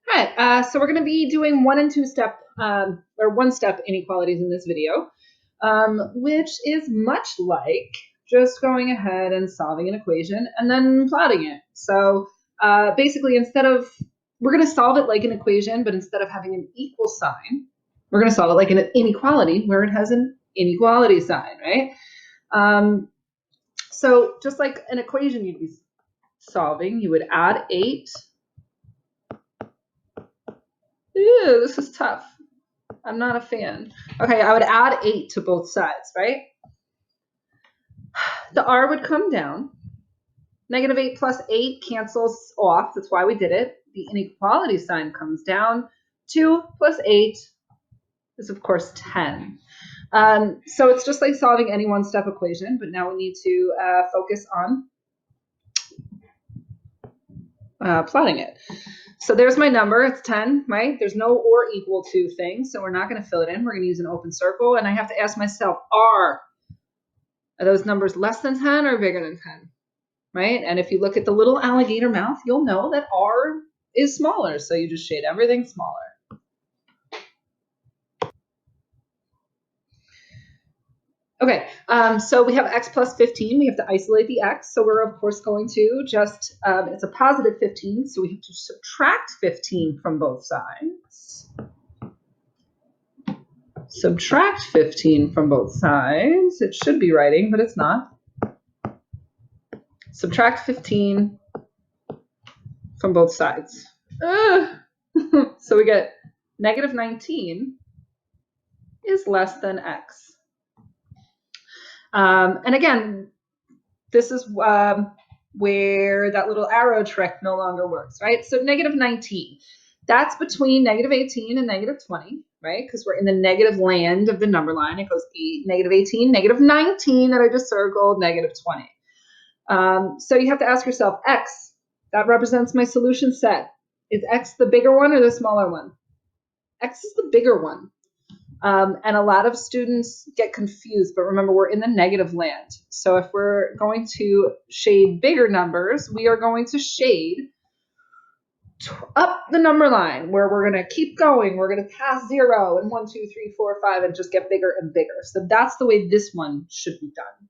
All right, so we're going to be doing one and two step or one step inequalities in this video, which is much like just going ahead and solving an equation and then plotting it. So basically, we're going to solve it like an equation, but instead of having an equal sign, we're going to solve it like an inequality where it has an inequality sign, right? So just like an equation you'd be solving, you would add 8. Ew, this is tough. I'm not a fan. Okay, I would add 8 to both sides, right? The r would come down. Negative 8 plus 8 cancels off. That's why we did it. The inequality sign comes down. 2 plus 8 is, of course, 10. So it's just like solving any one-step equation, but now we need to focus on plotting it. So there's my number. It's 10, right? There's no or equal to thing, so we're not going to fill it in. We're going to use an open circle, and I have to ask myself, are those numbers less than 10 or bigger than 10, right? And if you look at the little alligator mouth, you'll know that r is smaller, so you just shade everything smaller. Okay, so we have x plus 15. We have to isolate the x. So we're, of course, going to just, it's a positive 15, so we have to subtract 15 from both sides. Subtract 15 from both sides. It should be writing, but it's not. Subtract 15 from both sides. So we get negative 19 is less than x. And again, this is where that little arrow trick no longer works, right? So negative 19, that's between negative 18 and negative 20, right? Because we're in the negative land of the number line. It goes negative 18, negative 19 that I just circled, negative 20. So you have to ask yourself, x, that represents my solution set. Is x the bigger one or the smaller one? X is the bigger one. And a lot of students get confused, but remember, we're in the negative land. So if we're going to shade bigger numbers, we are going to shade up the number line where we're going to keep going. We're going to pass 0 and 1, 2, 3, 4, 5 and just get bigger and bigger. So that's the way this one should be done.